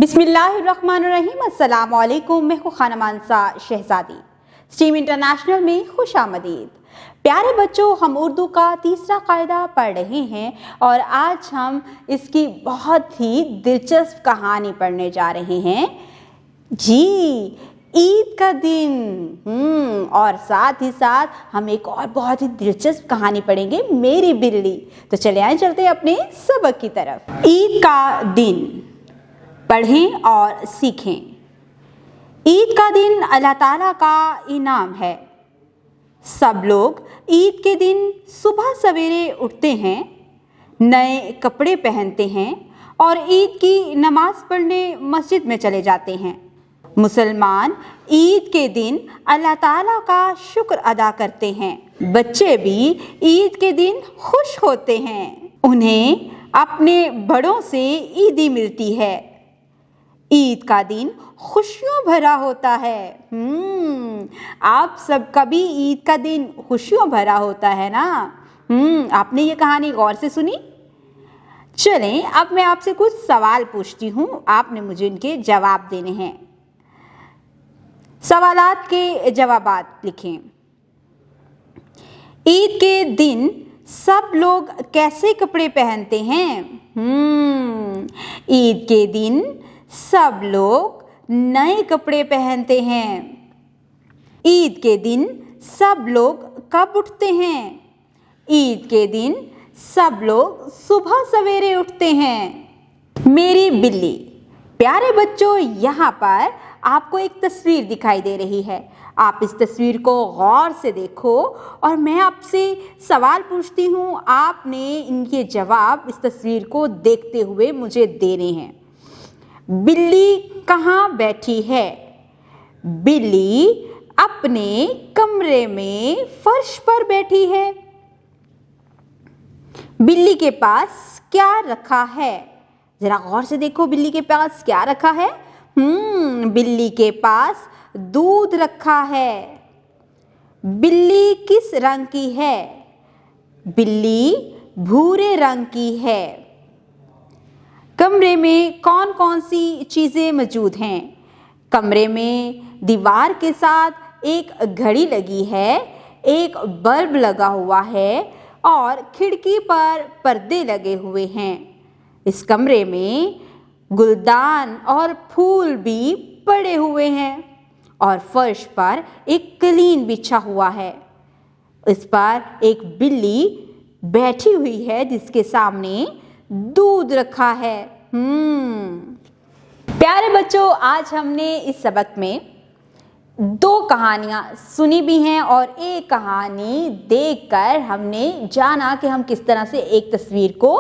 बिस्मिल्लाहिर्रहमानिर्रहीम। अस्सलाम वालेकुम। मैं हूँ खाना मानसा शहजादी। स्ट्रीम इंटरनेशनल में खुशामदीद। प्यारे बच्चों, हम उर्दू का तीसरा कायदा पढ़ रहे हैं और आज हम इसकी बहुत ही दिलचस्प कहानी पढ़ने जा रहे हैं जी, ईद का दिन। और साथ ही साथ हम एक और बहुत ही दिलचस्प कहानी पढ़ेंगे, मेरी बिल्ली। तो चले आए, चलते हैं अपने सबक की तरफ। ईद का दिन पढ़ें और सीखें। ईद का दिन अल्लाह ताला का इनाम है। सब लोग ईद के दिन सुबह सवेरे उठते हैं, नए कपड़े पहनते हैं और ईद की नमाज पढ़ने मस्जिद में चले जाते हैं। मुसलमान ईद के दिन अल्लाह ताला का शुक्र अदा करते हैं। बच्चे भी ईद के दिन खुश होते हैं। उन्हें अपने बड़ों से ईदी मिलती है। ईद का दिन खुशियों भरा होता है। आप सबका भी ईद का दिन खुशियों भरा होता है ना। आपने ये कहानी गौर से सुनी? चलें, अब मैं आपसे कुछ सवाल पूछती हूँ, आपने मुझे इनके जवाब देने हैं। सवालात के जवाबात लिखें। ईद के दिन सब लोग कैसे कपड़े पहनते हैं? ईद के दिन सब लोग नए कपड़े पहनते हैं। ईद के दिन सब लोग कब उठते हैं? ईद के दिन सब लोग सुबह सवेरे उठते हैं। मेरी बिल्ली। प्यारे बच्चों, यहाँ पर आपको एक तस्वीर दिखाई दे रही है। आप इस तस्वीर को गौर से देखो और मैं आपसे सवाल पूछती हूँ, आपने इनके जवाब इस तस्वीर को देखते हुए मुझे देने हैं। बिल्ली कहाँ बैठी है? बिल्ली अपने कमरे में फर्श पर बैठी है। बिल्ली के पास क्या रखा है? जरा गौर से देखो, बिल्ली के पास क्या रखा है? बिल्ली के पास दूध रखा है। बिल्ली किस रंग की है? बिल्ली भूरे रंग की है। कमरे में कौन कौन सी चीज़ें मौजूद हैं? कमरे में दीवार के साथ एक घड़ी लगी है, एक बल्ब लगा हुआ है और खिड़की पर पर्दे लगे हुए हैं। इस कमरे में गुलदान और फूल भी पड़े हुए हैं और फर्श पर एक कालीन बिछा हुआ है। इस पर एक बिल्ली बैठी हुई है जिसके सामने दूध रखा है। प्यारे बच्चों, आज हमने इस सबक में दो कहानियां सुनी भी हैं और एक कहानी देखकर हमने जाना कि हम किस तरह से एक तस्वीर को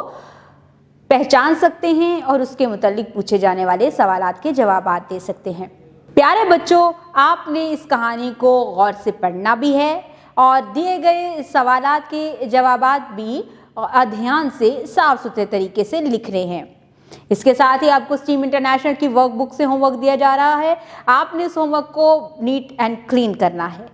पहचान सकते हैं और उसके मुतालिक पूछे जाने वाले सवालात के जवाब दे सकते हैं। प्यारे बच्चों, आपने इस कहानी को गौर से पढ़ना भी है और दिए गए सवालात के जवाबात भी ध्यान से साफ सुथरे तरीके से लिख रहे हैं। इसके साथ ही आपको स्ट्रीम इंटरनेशनल की वर्कबुक से होमवर्क दिया जा रहा है। आपने इस होमवर्क को नीट एंड क्लीन करना है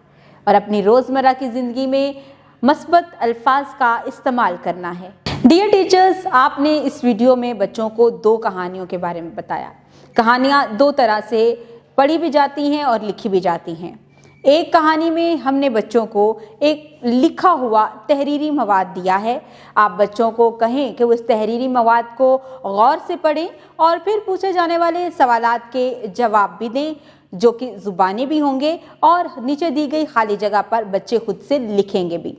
और अपनी रोज़मर्रा की ज़िंदगी में मस्बत अल्फाज का इस्तेमाल करना है। डियर टीचर्स, आपने इस वीडियो में बच्चों को दो कहानियों के बारे में बताया। कहानियाँ दो तरह से पढ़ी भी जाती हैं और लिखी भी जाती हैं। एक कहानी में हमने बच्चों को एक लिखा हुआ तहरीरी मवाद दिया है। आप बच्चों को कहें कि वो इस तहरीरी मवाद को गौर से पढ़ें और फिर पूछे जाने वाले सवालात के जवाब भी दें, जो कि ज़ुबानी भी होंगे और नीचे दी गई खाली जगह पर बच्चे खुद से लिखेंगे भी।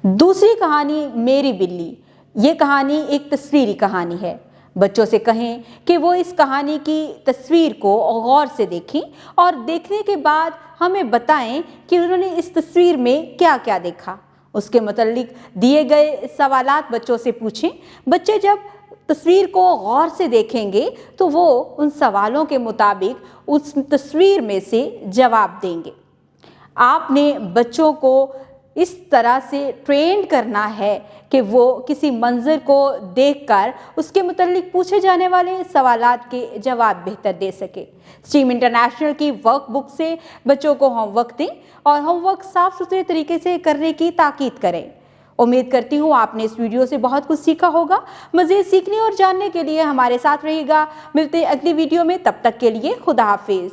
दूसरी कहानी मेरी बिल्ली। ये कहानी एक तस्वीरी कहानी है। बच्चों से कहें कि वो इस कहानी की तस्वीर को गौर से देखें और देखने के बाद हमें बताएं कि उन्होंने इस तस्वीर में क्या क्या देखा। उसके मुतालिक दिए गए सवालात बच्चों से पूछें। बच्चे जब तस्वीर को गौर से देखेंगे तो वो उन सवालों के मुताबिक उस तस्वीर में से जवाब देंगे। आपने बच्चों को इस तरह से ट्रेन करना है कि वो किसी मंजर को देखकर उसके मुतालिक पूछे जाने वाले सवालात के जवाब बेहतर दे सके। स्ट्रीम इंटरनेशनल की वर्कबुक से बच्चों को होमवर्क दें और होमवर्क साफ सुथरे तरीके से करने की ताकीद करें। उम्मीद करती हूँ आपने इस वीडियो से बहुत कुछ सीखा होगा। मज़ीद सीखने और जानने के लिए हमारे साथ रहिएगा। मिलते हैं अगली वीडियो में, तब तक के लिए खुदा हाफिज़।